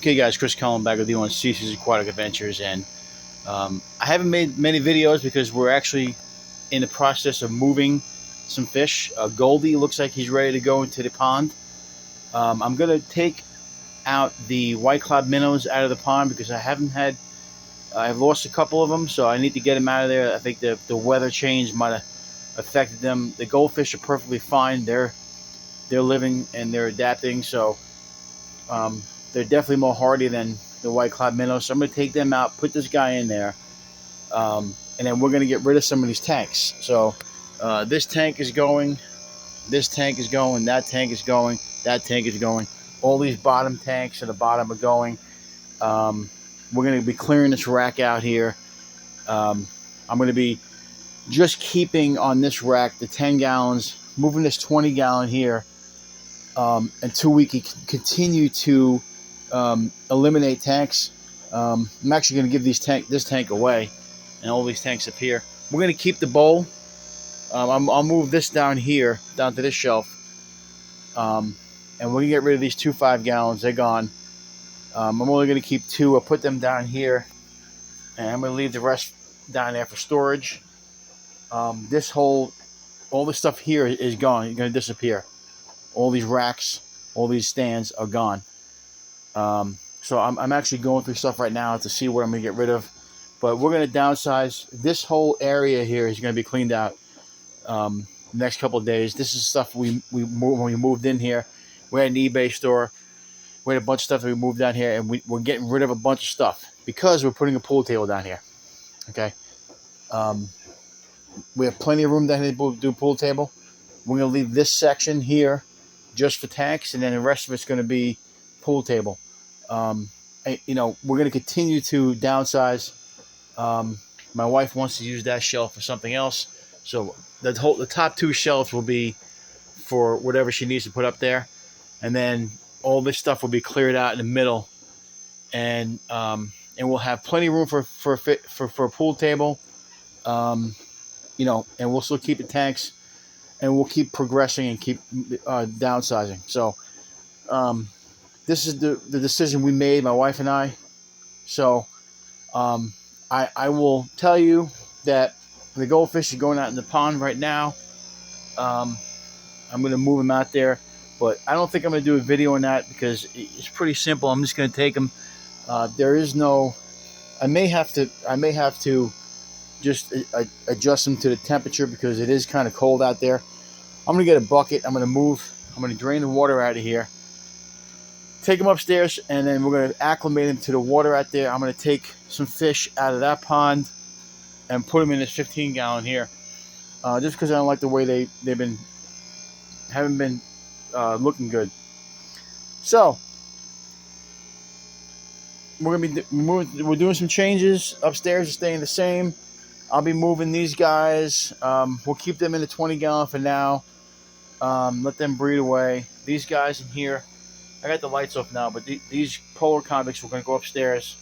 Okay guys, Chris Cullen back with you on CC's Aquatic Adventures, and I haven't made many videos because we're actually in the process of moving some fish. Goldie looks like he's ready to go into the pond. I'm going to take out the white cloud minnows out of the pond because I've lost a couple of them, so I need to get them out of there. I think the weather change might have affected them. The goldfish are perfectly fine. They're living and they're adapting, so they're definitely more hardy than the white cloud minnows. So I'm going to take them out, put this guy in there, and then we're going to get rid of some of these tanks. So this tank is going, this tank is going, that tank is going, that tank is going. All these bottom tanks at the bottom are going. We're going to be clearing this rack out here. I'm going to be just keeping on this rack the 10 gallons, moving this 20 gallon here until we can continue to eliminate tanks. I'm actually going to give this tank away and all these tanks up here. We're going to keep the bowl. I'll move this down here, down to this shelf. And we're going to get rid of these 2 5 gallons. They're gone. I'm only going to keep 2. I'll put them down here. And I'm going to leave the rest down there for storage. All this stuff here is gone. It's going to disappear. All these racks, all these stands are gone. So I'm actually going through stuff right now to see what I'm going to get rid of. But we're going to downsize. This whole area here is going to be cleaned out the next couple of days. This is stuff when we moved in here. We had an eBay store. We had a bunch of stuff that we moved down here, and we're getting rid of a bunch of stuff because we're putting a pool table down here. Okay. We have plenty of room down here to do a pool table. We're going to leave this section here just for tanks, and then the rest of it's going to be pool table. We're going to continue to downsize. My wife wants to use that shelf for something else, so the top 2 shelves will be for whatever she needs to put up there, and then all this stuff will be cleared out in the middle, and we'll have plenty of room for a pool table. And we'll still keep the tanks, and we'll keep progressing and keep downsizing. So this is the decision we made, my wife and I. So I will tell you that the goldfish are going out in the pond right now. I'm going to move them out there, but I don't think I'm going to do a video on that because it's pretty simple. I'm just going to take them. There is no. I may have to just adjust them to the temperature because it is kind of cold out there. I'm going to get a bucket. I'm going to drain the water out of here, take them upstairs, and then we're going to acclimate them to the water out there. I'm going to take some fish out of that pond and put them in this 15 gallon here, just because I don't like the way they haven't been looking good. So we're doing some changes upstairs. Are staying the same. I'll be moving these guys. We'll keep them in the 20 gallon for now. Let them breathe away. These guys in here, I got the lights off now, but these polar convicts were going to go upstairs.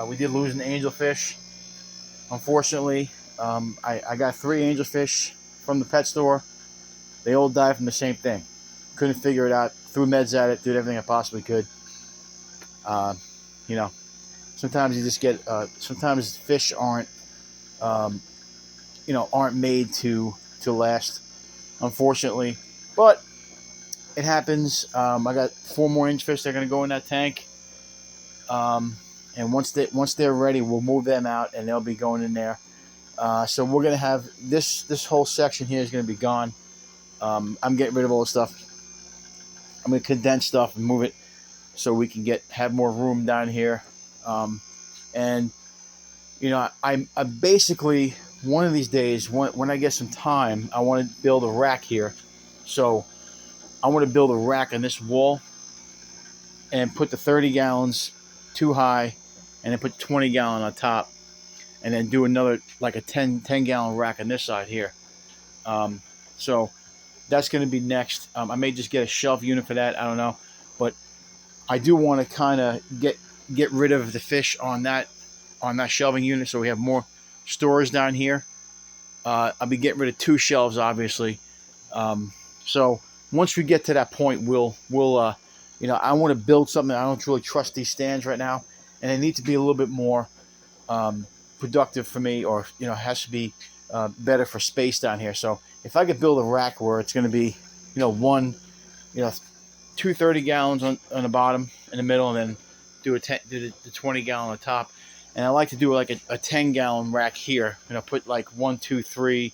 We did lose an angelfish, unfortunately. I got 3 angelfish from the pet store. They all died from the same thing. Couldn't figure it out. Threw meds at it. Did everything I possibly could. Sometimes you just get. Sometimes fish aren't made to last, unfortunately. But it happens. I got 4 more angelfish that are going to go in that tank. And once they're ready, we'll move them out, and they'll be going in there. So we're going to have this whole section here is going to be gone. I'm getting rid of all the stuff. I'm going to condense stuff and move it so we can have more room down here. I basically, one of these days, when I get some time, I want to build a rack here. So I want to build a rack on this wall and put the 30 gallons too high, and then put 20 gallon on top, and then do another like a 10 gallon rack on this side here. So that's going to be next. I may just get a shelf unit for that. I don't know, but I do want to kind of get rid of the fish on that shelving unit, so we have more storage down here. I'll be getting rid of 2 shelves, obviously. So once we get to that point, we'll I want to build something. I don't really trust these stands right now, and they need to be a little bit more um, productive for me, or has to be better for space down here. So if I could build a rack where it's going to be, one, you know, two 30 gallons on the bottom in the middle, and then do the 20 gallon on the top. And I like to do like a 10 gallon rack here. Put like 1, 2, 3,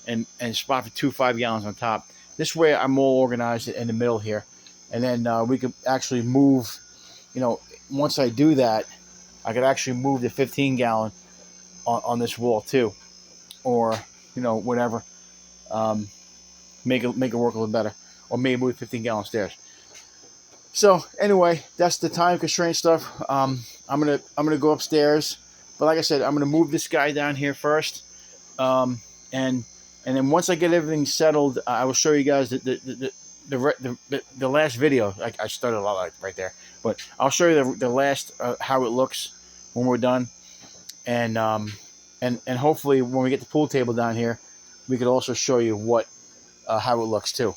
and spot for 2 5 gallons on top. This way I'm all organized in the middle here, and then we could actually move. Once I do that, I could actually move the 15 gallon on this wall too, or whatever. Um, make it work a little better, or maybe move 15 gallon stairs. So anyway, that's the time constraint stuff. I'm gonna go upstairs, but like I said, I'm gonna move this guy down here first, and then once I get everything settled, I will show you guys the last video. I started a lot right there, but I'll show you the last how it looks when we're done, and hopefully when we get the pool table down here, we could also show you how it looks too.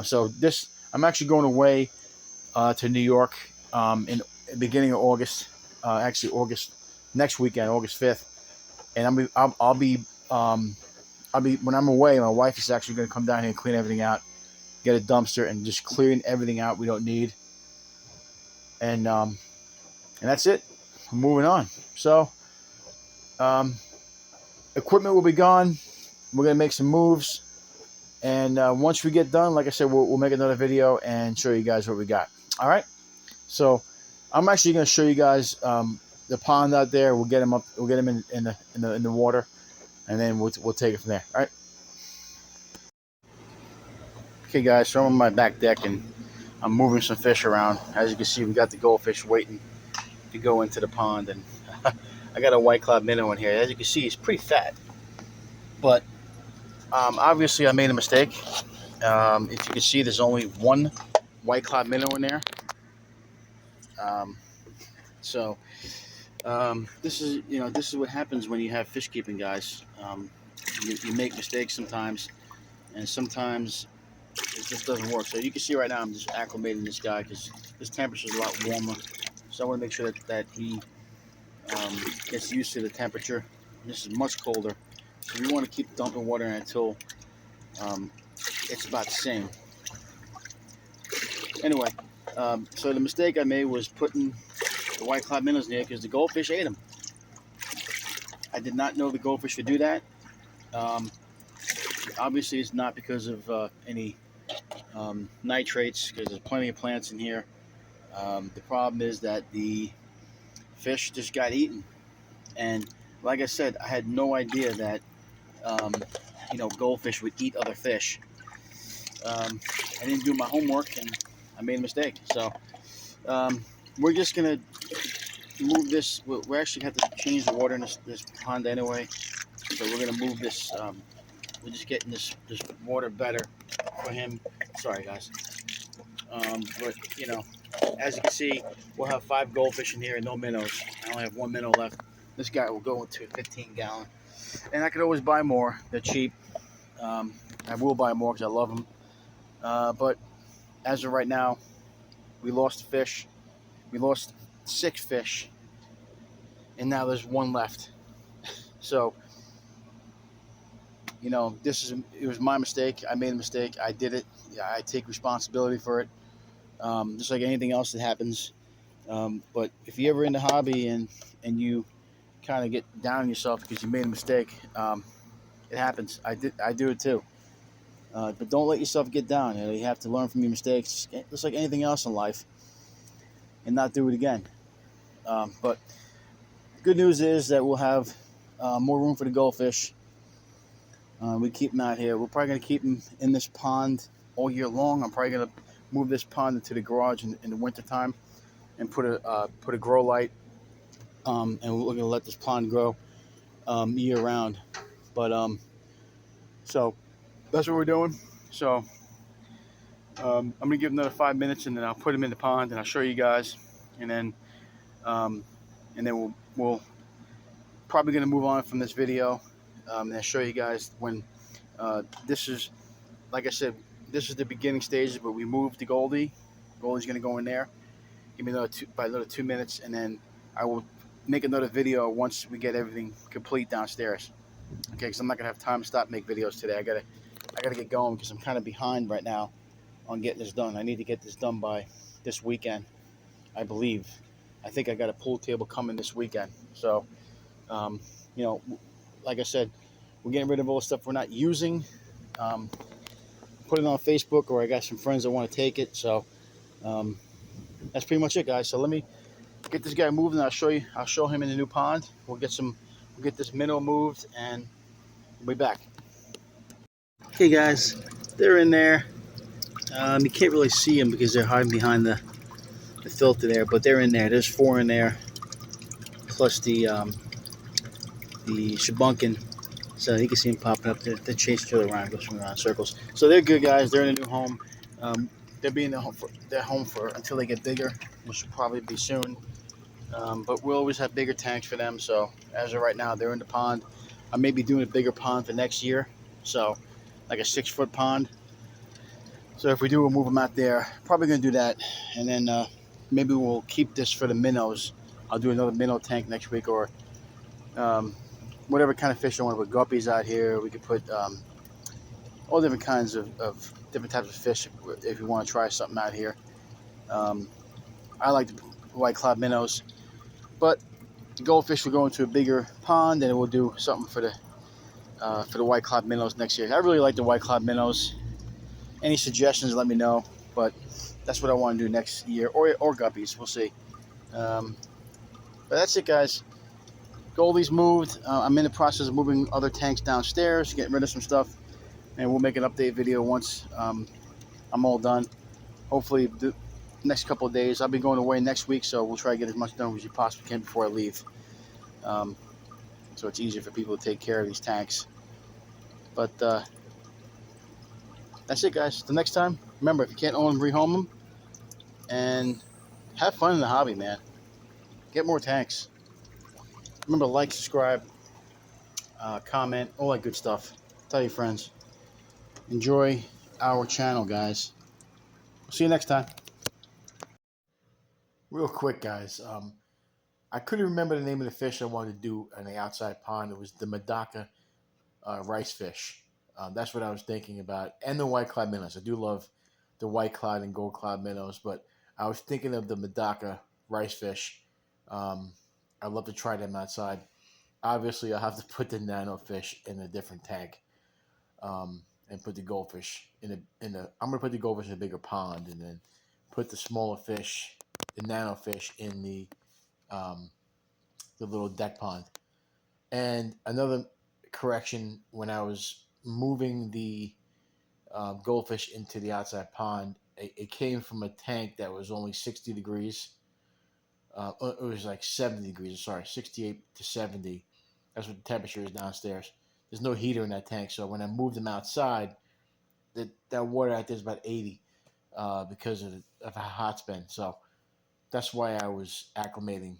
So I'm actually going away to New York in the beginning of August. Actually, August next weekend, August 5th, and I'll be when I'm away. My wife is actually going to come down here and clean everything out, get a dumpster, and just clearing everything out we don't need. And that's it. I'm moving on. So equipment will be gone. We're gonna make some moves, and once we get done, like I said, we'll make another video and show you guys what we got. All right. So I'm actually going to show you guys the pond out there. We'll get him up. We'll get him in the water, and then we'll take it from there. All right. Okay, guys. So I'm on my back deck, and I'm moving some fish around. As you can see, we got the goldfish waiting to go into the pond, and I got a white cloud minnow in here. As you can see, he's pretty fat, but obviously I made a mistake. If you can see, there's only one white cloud minnow in there. So this is what happens when you have fish keeping, guys. You make mistakes sometimes, and sometimes it just doesn't work. So you can see right now I'm just acclimating this guy because this temperature is a lot warmer. So I want to make sure that he gets used to the temperature. This is much colder, so we want to keep dumping water in until it's about the same. Anyway, so the mistake I made was putting the white cloud minnows in there because the goldfish ate them. I did not know the goldfish would do that. Obviously, it's not because of any nitrates, because there's plenty of plants in here. The problem is that the fish just got eaten, and like I said, I had no idea that goldfish would eat other fish. I didn't do my homework, and I made a mistake. So we're just gonna move this. We actually have to change the water in this pond anyway, so we're gonna move this. We're just getting this water better for him. Sorry, guys. But as you can see, we'll have 5 goldfish in here and no minnows. I only have 1 minnow left. This guy will go into a 15-gallon, and I could always buy more. They're cheap. I will buy more because I love them. But as of right now, we lost a fish. We lost 6 fish, and now there's 1 left. So, it was my mistake. I made a mistake. I did it. I take responsibility for it. Just like anything else that happens. But if you're ever in the hobby and you kind of get down on yourself because you made a mistake, it happens. I do it too. But don't let yourself get down. You have to learn from your mistakes, just like anything else in life, and not do it again. But the good news is that we'll have more room for the goldfish. We keep them out here. We're probably going to keep them in this pond all year long. I'm probably going to move this pond into the garage in the wintertime and put a grow light. And we're going to let this pond grow year round. But so that's what we're doing. So I'm going to give them another 5 minutes, and then I'll put them in the pond, and I'll show you guys. And then we'll probably going to move on from this video. And I'll show you guys when this is, like I said, this is the beginning stages, but we moved to Goldie, Goldie's going to go in there. Give me another 2 minutes, and then I will make another video once we get everything complete downstairs. Okay, because I'm not gonna have time to stop and make videos today. I gotta get going because I'm kind of behind right now on getting this done. I need to get this done by this weekend, I believe. I think I got a pool table coming this weekend. So, um, you know, like I said, we're getting rid of all the stuff we're not using. Um, put it on Facebook, or I got some friends that want to take it. So um, that's pretty much it, guys. So let me get this guy moved, and I'll show you. I'll show him in the new pond. We'll get this minnow moved, and we'll be back. Okay, guys, they're in there. You can't really see them because they're hiding behind the filter there, but they're in there. There's 4 in there, plus the shabunkin. So you can see them popping up. They're chasing each other around, going around in circles. So they're good, guys. They're in a new home. They're being their home for until they get bigger, which will probably be soon. But we'll always have bigger tanks for them. So as of right now, they're in the pond. I may be doing a bigger pond for next year. So like a 6-foot pond. So if we do, we'll move them out there. Probably going to do that. And then maybe we'll keep this for the minnows. I'll do another minnow tank next week, or um, whatever kind of fish I want to put. Guppies out here. We could put all different kinds of different types of fish if you want to try something out here. Um, I like the white cloud minnows. But the goldfish will go into a bigger pond, and we'll do something for the white cloud minnows next year. I really like the white cloud minnows. Any suggestions, let me know. But that's what I want to do next year, or guppies. We'll see. Um, but that's it, guys. Goldie's moved. I'm in the process of moving other tanks downstairs, getting rid of some stuff, and we'll make an update video once I'm all done. Hopefully, the next couple of days. I'll be going away next week, so we'll try to get as much done as we possibly can before I leave. Um, so it's easier for people to take care of these tanks. But that's it, guys. Till next time, remember, if you can't own them, rehome them, and have fun in the hobby, man. Get more tanks. Remember to like, subscribe, comment, all that good stuff. Tell your friends. Enjoy our channel, guys. See you next time. Real quick, guys. I couldn't remember the name of the fish I wanted to do in the outside pond. It was the Medaka rice fish. That's what I was thinking about. And the white cloud minnows. I do love the white cloud and gold cloud minnows, but I was thinking of the Medaka rice fish. I'd love to try them outside. Obviously, I'll have to put the nano fish in a different tank, and put the goldfish in a. I'm gonna put the goldfish in a bigger pond, and then put the smaller fish, the nano fish, in the little deck pond. And another correction: when I was moving the goldfish into the outside pond, it came from a tank that was only 60 degrees. It was like 70 degrees. Sorry, 68 to 70. That's what the temperature is downstairs. There's no heater in that tank, so when I moved them outside, that water out there is about 80 because of how hot it's been. So that's why I was acclimating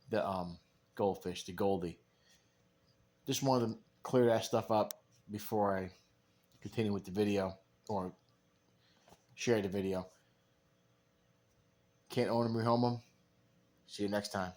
the goldfish, the Goldie. Just wanted to clear that stuff up before I continue with the video or share the video. Can't own them, rehome them. See you next time.